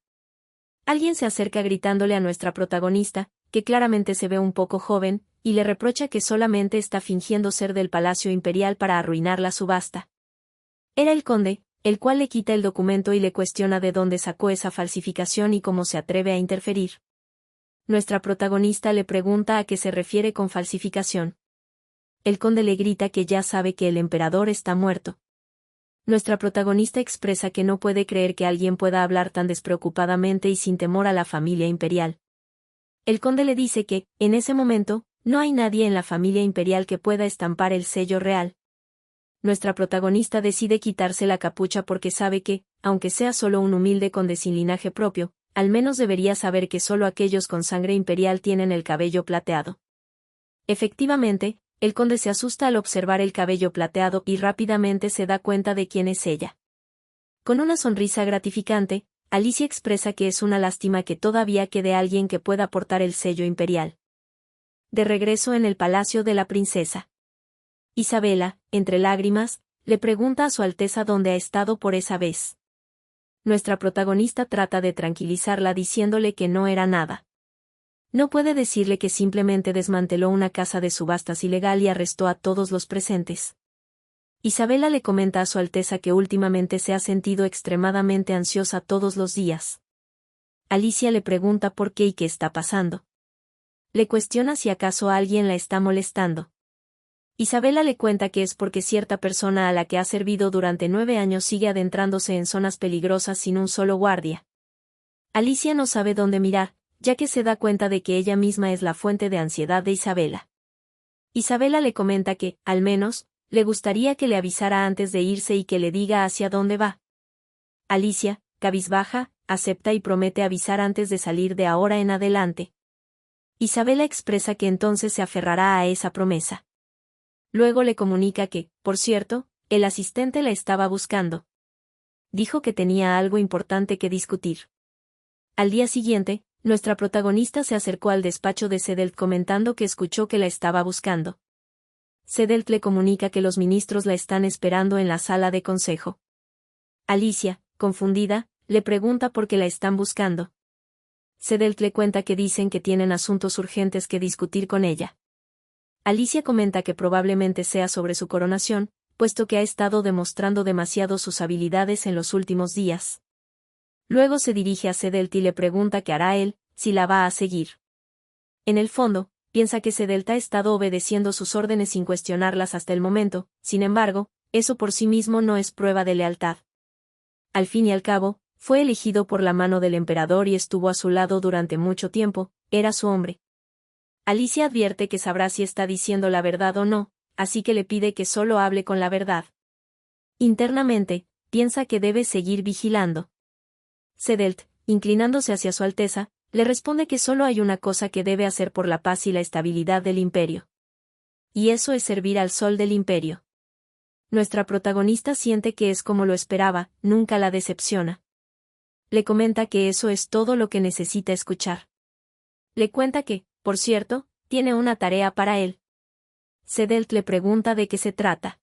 Alguien se acerca gritándole a nuestra protagonista, que claramente se ve un poco joven, y le reprocha que solamente está fingiendo ser del Palacio Imperial para arruinar la subasta. Era el conde, el cual le quita el documento y le cuestiona de dónde sacó esa falsificación y cómo se atreve a interferir. Nuestra protagonista le pregunta a qué se refiere con falsificación. El conde le grita que ya sabe que el emperador está muerto. Nuestra protagonista expresa que no puede creer que alguien pueda hablar tan despreocupadamente y sin temor a la familia imperial. El conde le dice que, en ese momento, no hay nadie en la familia imperial que pueda estampar el sello real. Nuestra protagonista decide quitarse la capucha porque sabe que, aunque sea solo un humilde conde sin linaje propio, al menos debería saber que solo aquellos con sangre imperial tienen el cabello plateado. Efectivamente, el conde se asusta al observar el cabello plateado y rápidamente se da cuenta de quién es ella. Con una sonrisa gratificante, Alicia expresa que es una lástima que todavía quede alguien que pueda portar el sello imperial. De regreso en el palacio de la princesa. Isabela, entre lágrimas, le pregunta a su Alteza dónde ha estado por esa vez. Nuestra protagonista trata de tranquilizarla diciéndole que no era nada. No puede decirle que simplemente desmanteló una casa de subastas ilegal y arrestó a todos los presentes. Isabela le comenta a su Alteza que últimamente se ha sentido extremadamente ansiosa todos los días. Alicia le pregunta por qué y qué está pasando. Le cuestiona si acaso alguien la está molestando. Isabela le cuenta que es porque cierta persona a la que ha servido durante 9 años sigue adentrándose en zonas peligrosas sin un solo guardia. Alicia no sabe dónde mirar, ya que se da cuenta de que ella misma es la fuente de ansiedad de Isabela. Isabela le comenta que, al menos, le gustaría que le avisara antes de irse y que le diga hacia dónde va. Alicia, cabizbaja, acepta y promete avisar antes de salir de ahora en adelante. Isabela expresa que entonces se aferrará a esa promesa. Luego le comunica que, por cierto, el asistente la estaba buscando. Dijo que tenía algo importante que discutir. Al día siguiente, nuestra protagonista se acercó al despacho de Sedelt comentando que escuchó que la estaba buscando. Sedelt le comunica que los ministros la están esperando en la sala de consejo. Alicia, confundida, le pregunta por qué la están buscando. Sedelt le cuenta que dicen que tienen asuntos urgentes que discutir con ella. Alicia comenta que probablemente sea sobre su coronación, puesto que ha estado demostrando demasiado sus habilidades en los últimos días. Luego se dirige a Sedelt y le pregunta qué hará él, si la va a seguir. En el fondo, piensa que Sedelt ha estado obedeciendo sus órdenes sin cuestionarlas hasta el momento, sin embargo, eso por sí mismo no es prueba de lealtad. Al fin y al cabo, fue elegido por la mano del emperador y estuvo a su lado durante mucho tiempo, era su hombre. Alicia advierte que sabrá si está diciendo la verdad o no, así que le pide que solo hable con la verdad. Internamente, piensa que debe seguir vigilando. Sedelt, inclinándose hacia su Alteza, le responde que solo hay una cosa que debe hacer por la paz y la estabilidad del imperio. Y eso es servir al sol del imperio. Nuestra protagonista siente que es como lo esperaba, nunca la decepciona. Le comenta que eso es todo lo que necesita escuchar. Le cuenta que, por cierto, tiene una tarea para él. Sedelt le pregunta de qué se trata.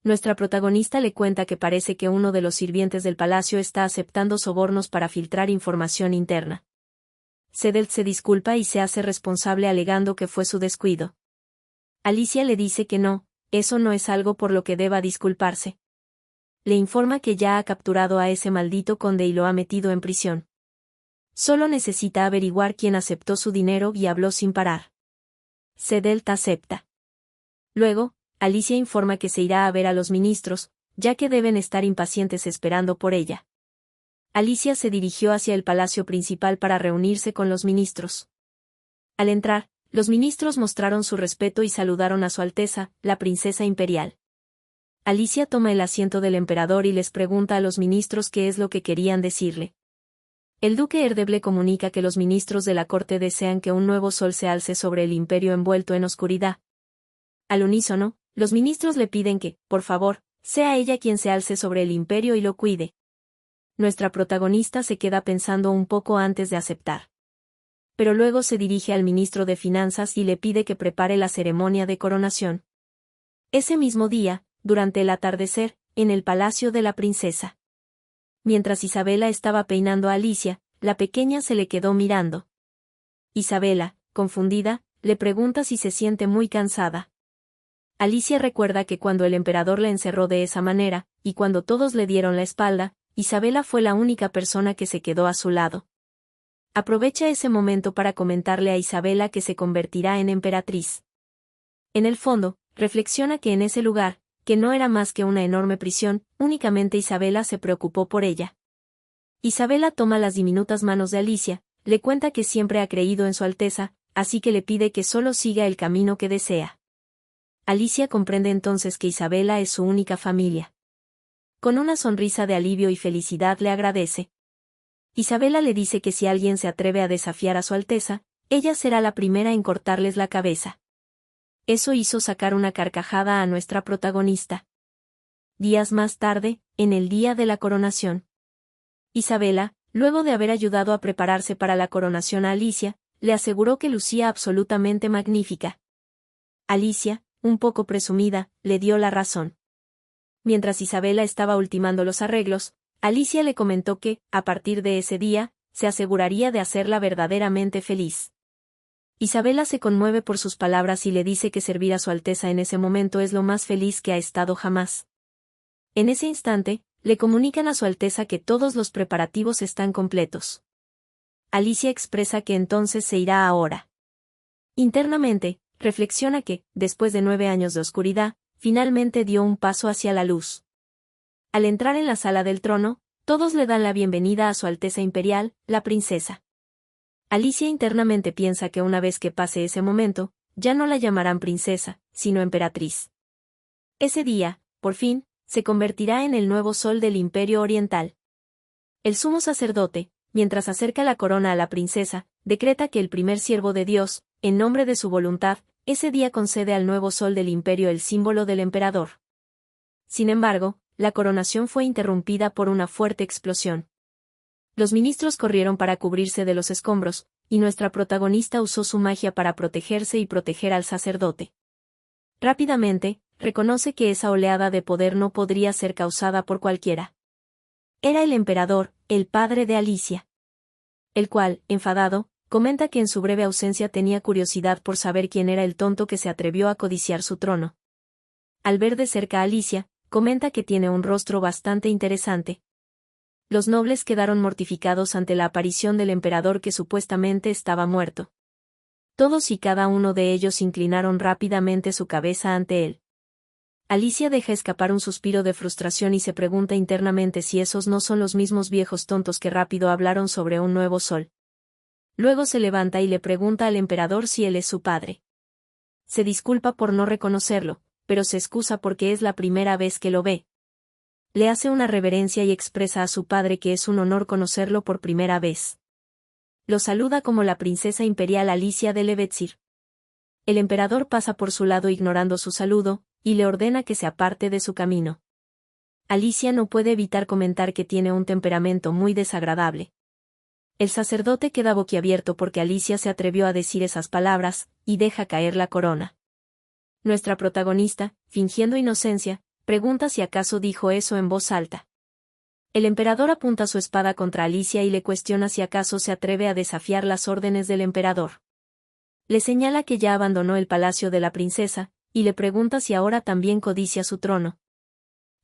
Nuestra protagonista le cuenta que parece que uno de los sirvientes del palacio está aceptando sobornos para filtrar información interna. Sedelt se disculpa y se hace responsable alegando que fue su descuido. Alicia le dice que no, eso no es algo por lo que deba disculparse. Le informa que ya ha capturado a ese maldito conde y lo ha metido en prisión. Solo necesita averiguar quién aceptó su dinero y habló sin parar. Sedelt acepta. Luego, Alicia informa que se irá a ver a los ministros, ya que deben estar impacientes esperando por ella. Alicia se dirigió hacia el palacio principal para reunirse con los ministros. Al entrar, los ministros mostraron su respeto y saludaron a Su Alteza, la princesa imperial. Alicia toma el asiento del emperador y les pregunta a los ministros qué es lo que querían decirle. El duque Erdeble comunica que los ministros de la corte desean que un nuevo sol se alce sobre el imperio envuelto en oscuridad. Al unísono, los ministros le piden que, por favor, sea ella quien se alce sobre el imperio y lo cuide. Nuestra protagonista se queda pensando un poco antes de aceptar. Pero luego se dirige al ministro de Finanzas y le pide que prepare la ceremonia de coronación. Ese mismo día, durante el atardecer, en el palacio de la princesa. Mientras Isabela estaba peinando a Alicia, la pequeña se le quedó mirando. Isabela, confundida, le pregunta si se siente muy cansada. Alicia recuerda que cuando el emperador la encerró de esa manera, y cuando todos le dieron la espalda, Isabela fue la única persona que se quedó a su lado. Aprovecha ese momento para comentarle a Isabela que se convertirá en emperatriz. En el fondo, reflexiona que en ese lugar, que no era más que una enorme prisión, únicamente Isabela se preocupó por ella. Isabela toma las diminutas manos de Alicia, le cuenta que siempre ha creído en Su Alteza, así que le pide que solo siga el camino que desea. Alicia comprende entonces que Isabela es su única familia. Con una sonrisa de alivio y felicidad le agradece. Isabela le dice que si alguien se atreve a desafiar a Su Alteza, ella será la primera en cortarles la cabeza. Eso hizo sacar una carcajada a nuestra protagonista. Días más tarde, en el día de la coronación. Isabela, luego de haber ayudado a prepararse para la coronación a Alicia, le aseguró que lucía absolutamente magnífica. Alicia, un poco presumida, le dio la razón. Mientras Isabela estaba ultimando los arreglos, Alicia le comentó que, a partir de ese día, se aseguraría de hacerla verdaderamente feliz. Isabela se conmueve por sus palabras y le dice que servir a Su Alteza en ese momento es lo más feliz que ha estado jamás. En ese instante, le comunican a Su Alteza que todos los preparativos están completos. Alicia expresa que entonces se irá ahora. Internamente, reflexiona que, después de 9 años de oscuridad, finalmente dio un paso hacia la luz. Al entrar en la sala del trono, todos le dan la bienvenida a Su Alteza Imperial, la princesa. Alicia internamente piensa que una vez que pase ese momento, ya no la llamarán princesa, sino emperatriz. Ese día, por fin, se convertirá en el nuevo sol del Imperio Oriental. El sumo sacerdote, mientras acerca la corona a la princesa, decreta que el primer siervo de Dios, en nombre de su voluntad, ese día concede al nuevo sol del imperio el símbolo del emperador. Sin embargo, la coronación fue interrumpida por una fuerte explosión. Los ministros corrieron para cubrirse de los escombros, y nuestra protagonista usó su magia para protegerse y proteger al sacerdote. Rápidamente, reconoce que esa oleada de poder no podría ser causada por cualquiera. Era el emperador, el padre de Alicia. El cual, enfadado, comenta que en su breve ausencia tenía curiosidad por saber quién era el tonto que se atrevió a codiciar su trono. Al ver de cerca a Alicia, comenta que tiene un rostro bastante interesante. Los nobles quedaron mortificados ante la aparición del emperador que supuestamente estaba muerto. Todos y cada uno de ellos inclinaron rápidamente su cabeza ante él. Alicia deja escapar un suspiro de frustración y se pregunta internamente si esos no son los mismos viejos tontos que rápido hablaron sobre un nuevo sol. Luego se levanta y le pregunta al emperador si él es su padre. Se disculpa por no reconocerlo, pero se excusa porque es la primera vez que lo ve. Le hace una reverencia y expresa a su padre que es un honor conocerlo por primera vez. Lo saluda como la princesa imperial Alicia de Levetzir. El emperador pasa por su lado ignorando su saludo, y le ordena que se aparte de su camino. Alicia no puede evitar comentar que tiene un temperamento muy desagradable. El sacerdote queda boquiabierto porque Alicia se atrevió a decir esas palabras, y deja caer la corona. Nuestra protagonista, fingiendo inocencia, pregunta si acaso dijo eso en voz alta. El emperador apunta su espada contra Alicia y le cuestiona si acaso se atreve a desafiar las órdenes del emperador. Le señala que ya abandonó el palacio de la princesa, y le pregunta si ahora también codicia su trono.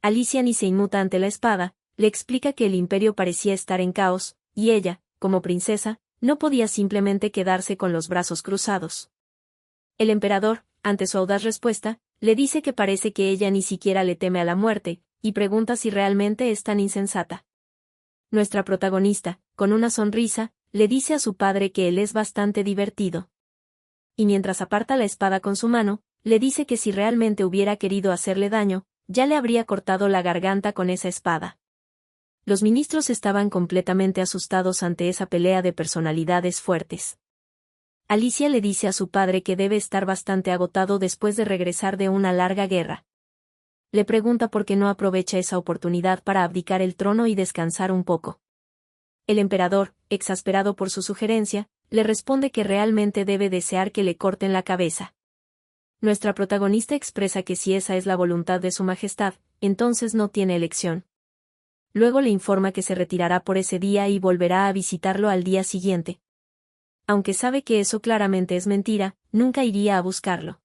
Alicia ni se inmuta ante la espada, le explica que el imperio parecía estar en caos, y ella, como princesa, no podía simplemente quedarse con los brazos cruzados. El emperador, ante su audaz respuesta, le dice que parece que ella ni siquiera le teme a la muerte, y pregunta si realmente es tan insensata. Nuestra protagonista, con una sonrisa, le dice a su padre que él es bastante divertido. Y mientras aparta la espada con su mano, le dice que si realmente hubiera querido hacerle daño, ya le habría cortado la garganta con esa espada. Los ministros estaban completamente asustados ante esa pelea de personalidades fuertes. Alicia le dice a su padre que debe estar bastante agotado después de regresar de una larga guerra. Le pregunta por qué no aprovecha esa oportunidad para abdicar el trono y descansar un poco. El emperador, exasperado por su sugerencia, le responde que realmente debe desear que le corten la cabeza. Nuestra protagonista expresa que si esa es la voluntad de su majestad, entonces no tiene elección. Luego le informa que se retirará por ese día y volverá a visitarlo al día siguiente. Aunque sabe que eso claramente es mentira, nunca iría a buscarlo.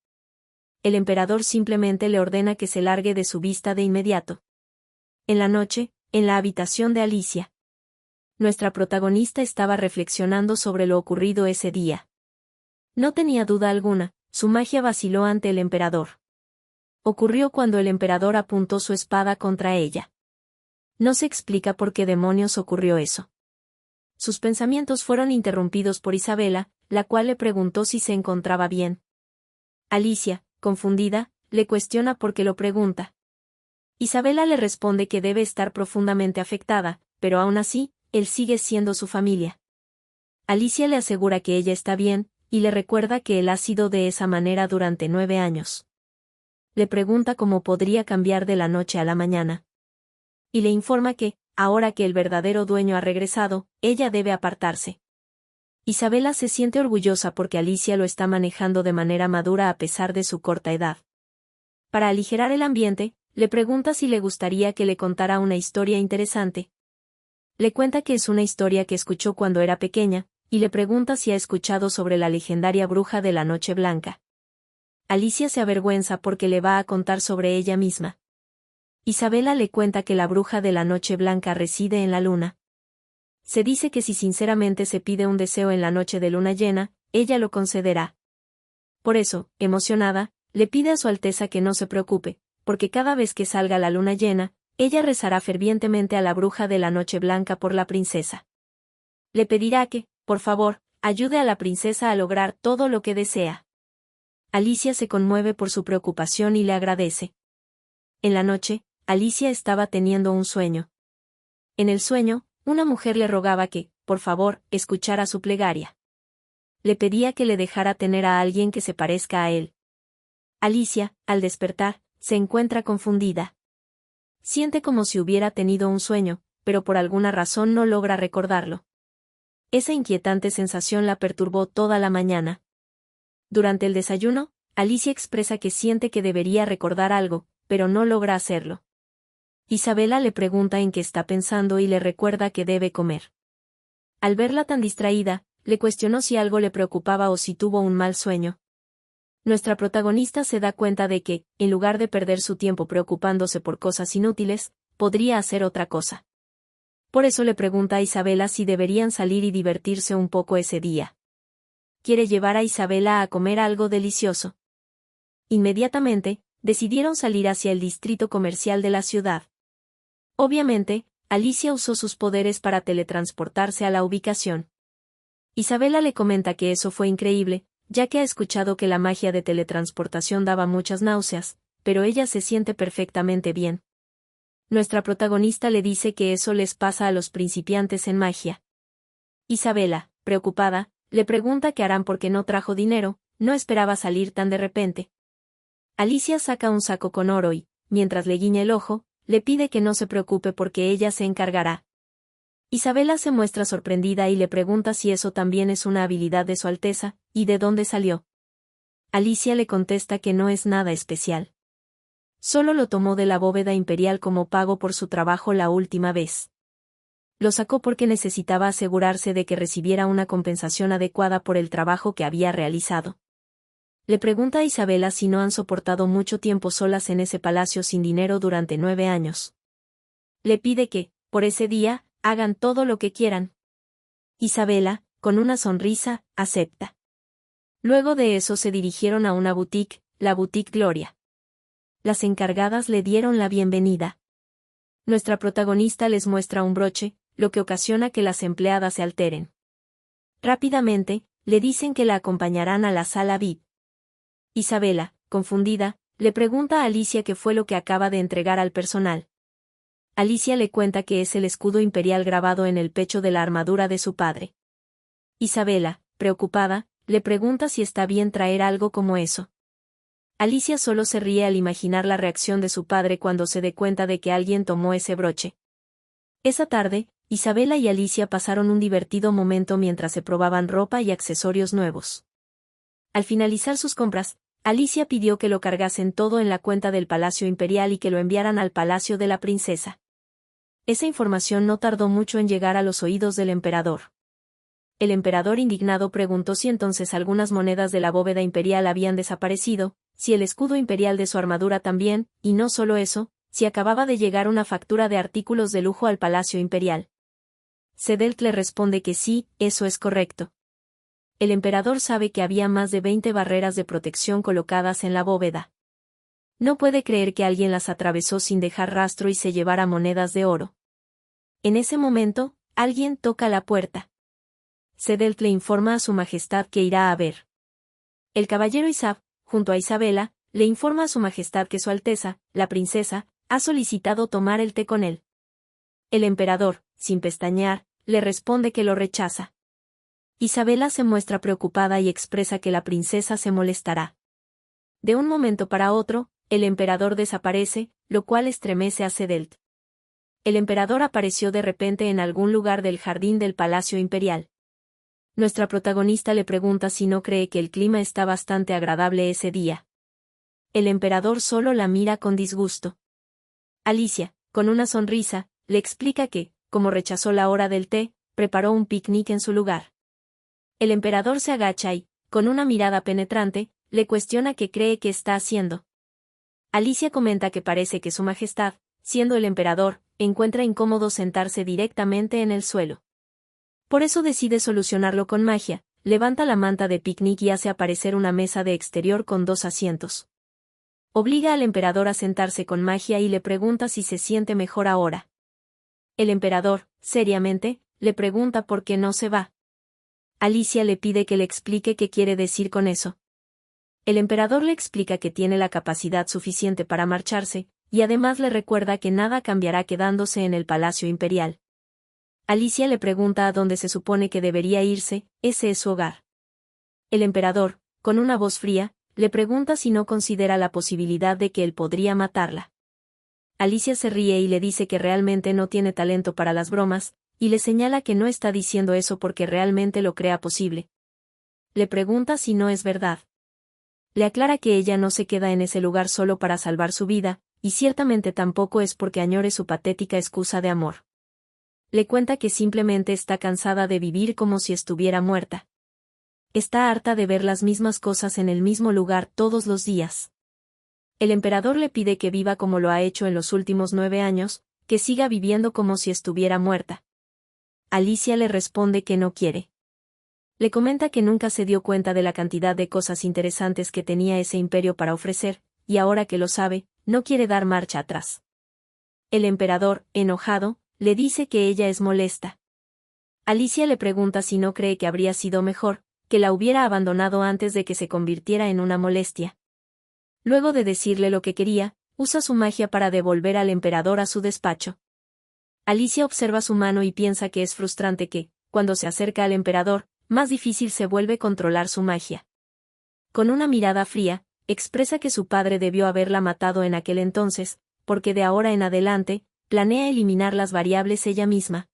El emperador simplemente le ordena que se largue de su vista de inmediato. En la noche, en la habitación de Alicia. Nuestra protagonista estaba reflexionando sobre lo ocurrido ese día. No tenía duda alguna, su magia vaciló ante el emperador. Ocurrió cuando el emperador apuntó su espada contra ella. No se explica por qué demonios ocurrió eso. Sus pensamientos fueron interrumpidos por Isabela, la cual le preguntó si se encontraba bien. Alicia, confundida, le cuestiona por qué lo pregunta. Isabela le responde que debe estar profundamente afectada, pero aún así, él sigue siendo su familia. Alicia le asegura que ella está bien, y le recuerda que él ha sido de esa manera durante 9 años. Le pregunta cómo podría cambiar de la noche a la mañana. Y le informa que, ahora que el verdadero dueño ha regresado, ella debe apartarse. Isabela se siente orgullosa porque Alicia lo está manejando de manera madura a pesar de su corta edad. Para aligerar el ambiente, le pregunta si le gustaría que le contara una historia interesante. Le cuenta que es una historia que escuchó cuando era pequeña, y le pregunta si ha escuchado sobre la legendaria bruja de la Noche Blanca. Alicia se avergüenza porque le va a contar sobre ella misma. Isabela le cuenta que la bruja de la Noche Blanca reside en la luna. Se dice que si sinceramente se pide un deseo en la noche de luna llena, ella lo concederá. Por eso, emocionada, le pide a su Alteza que no se preocupe, porque cada vez que salga la luna llena, ella rezará fervientemente a la bruja de la Noche Blanca por la princesa. Le pedirá que, por favor, ayude a la princesa a lograr todo lo que desea. Alicia se conmueve por su preocupación y le agradece. En la noche, Alicia estaba teniendo un sueño. En el sueño, una mujer le rogaba que, por favor, escuchara su plegaria. Le pedía que le dejara tener a alguien que se parezca a él. Alicia, al despertar, se encuentra confundida. Siente como si hubiera tenido un sueño, pero por alguna razón no logra recordarlo. Esa inquietante sensación la perturbó toda la mañana. Durante el desayuno, Alicia expresa que siente que debería recordar algo, pero no logra hacerlo. Isabela le pregunta en qué está pensando y le recuerda que debe comer. Al verla tan distraída, le cuestionó si algo le preocupaba o si tuvo un mal sueño. Nuestra protagonista se da cuenta de que, en lugar de perder su tiempo preocupándose por cosas inútiles, podría hacer otra cosa. Por eso le pregunta a Isabela si deberían salir y divertirse un poco ese día. Quiere llevar a Isabela a comer algo delicioso. Inmediatamente, decidieron salir hacia el distrito comercial de la ciudad. Obviamente, Alicia usó sus poderes para teletransportarse a la ubicación. Isabela le comenta que eso fue increíble, ya que ha escuchado que la magia de teletransportación daba muchas náuseas, pero ella se siente perfectamente bien. Nuestra protagonista le dice que eso les pasa a los principiantes en magia. Isabela, preocupada, le pregunta qué harán porque no trajo dinero, no esperaba salir tan de repente. Alicia saca un saco con oro y, mientras le guiña el ojo, le pide que no se preocupe porque ella se encargará. Isabela se muestra sorprendida y le pregunta si eso también es una habilidad de su Alteza, y de dónde salió. Alicia le contesta que no es nada especial. Solo lo tomó de la bóveda imperial como pago por su trabajo la última vez. Lo sacó porque necesitaba asegurarse de que recibiera una compensación adecuada por el trabajo que había realizado. Le pregunta a Isabela si no han soportado mucho tiempo solas en ese palacio sin dinero durante 9 años. Le pide que, por ese día, hagan todo lo que quieran. Isabela, con una sonrisa, acepta. Luego de eso se dirigieron a una boutique, la Boutique Gloria. Las encargadas le dieron la bienvenida. Nuestra protagonista les muestra un broche, lo que ocasiona que las empleadas se alteren. Rápidamente, le dicen que la acompañarán a la sala VIP. Isabela, confundida, le pregunta a Alicia qué fue lo que acaba de entregar al personal. Alicia le cuenta que es el escudo imperial grabado en el pecho de la armadura de su padre. Isabela, preocupada, le pregunta si está bien traer algo como eso. Alicia solo se ríe al imaginar la reacción de su padre cuando se dé cuenta de que alguien tomó ese broche. Esa tarde, Isabela y Alicia pasaron un divertido momento mientras se probaban ropa y accesorios nuevos. Al finalizar sus compras, Alicia pidió que lo cargasen todo en la cuenta del Palacio Imperial y que lo enviaran al Palacio de la Princesa. Esa información no tardó mucho en llegar a los oídos del emperador. El emperador indignado preguntó si entonces algunas monedas de la bóveda imperial habían desaparecido, si el escudo imperial de su armadura también, y no solo eso, si acababa de llegar una factura de artículos de lujo al Palacio Imperial. Sedelt le responde que sí, eso es correcto. El emperador sabe que había más de 20 barreras de protección colocadas en la bóveda. No puede creer que alguien las atravesó sin dejar rastro y se llevara monedas de oro. En ese momento, alguien toca la puerta. Sedelt le informa a su majestad que irá a ver. El caballero Isab, junto a Isabela, le informa a su majestad que su alteza, la princesa, ha solicitado tomar el té con él. El emperador, sin pestañear, le responde que lo rechaza. Isabela se muestra preocupada y expresa que la princesa se molestará. De un momento para otro, el emperador desaparece, lo cual estremece a Sedelt. El emperador apareció de repente en algún lugar del jardín del Palacio Imperial. Nuestra protagonista le pregunta si no cree que el clima está bastante agradable ese día. El emperador solo la mira con disgusto. Alicia, con una sonrisa, le explica que, como rechazó la hora del té, preparó un picnic en su lugar. El emperador se agacha y, con una mirada penetrante, le cuestiona qué cree que está haciendo. Alicia comenta que parece que su majestad, siendo el emperador, encuentra incómodo sentarse directamente en el suelo. Por eso decide solucionarlo con magia, levanta la manta de picnic y hace aparecer una mesa de exterior con 2 asientos. Obliga al emperador a sentarse con magia y le pregunta si se siente mejor ahora. El emperador, seriamente, le pregunta por qué no se va. Alicia le pide que le explique qué quiere decir con eso. El emperador le explica que tiene la capacidad suficiente para marcharse, y además le recuerda que nada cambiará quedándose en el Palacio Imperial. Alicia le pregunta a dónde se supone que debería irse, ese es su hogar. El emperador, con una voz fría, le pregunta si no considera la posibilidad de que él podría matarla. Alicia se ríe y le dice que realmente no tiene talento para las bromas, y le señala que no está diciendo eso porque realmente lo crea posible. Le pregunta si no es verdad. Le aclara que ella no se queda en ese lugar solo para salvar su vida, y ciertamente tampoco es porque añore su patética excusa de amor. Le cuenta que simplemente está cansada de vivir como si estuviera muerta. Está harta de ver las mismas cosas en el mismo lugar todos los días. El emperador le pide que viva como lo ha hecho en los últimos 9 años, que siga viviendo como si estuviera muerta. Alicia le responde que no quiere. Le comenta que nunca se dio cuenta de la cantidad de cosas interesantes que tenía ese imperio para ofrecer, y ahora que lo sabe, no quiere dar marcha atrás. El emperador, enojado, le dice que ella es molesta. Alicia le pregunta si no cree que habría sido mejor, que la hubiera abandonado antes de que se convirtiera en una molestia. Luego de decirle lo que quería, usa su magia para devolver al emperador a su despacho. Alicia observa su mano y piensa que es frustrante que, cuando se acerca al emperador, más difícil se vuelve controlar su magia. Con una mirada fría, expresa que su padre debió haberla matado en aquel entonces, porque de ahora en adelante, planea eliminar las variables ella misma.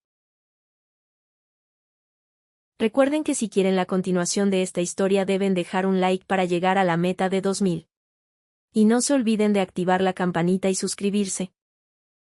Recuerden que si quieren la continuación de esta historia deben dejar un like para llegar a la meta de 2000. Y no se olviden de activar la campanita y suscribirse.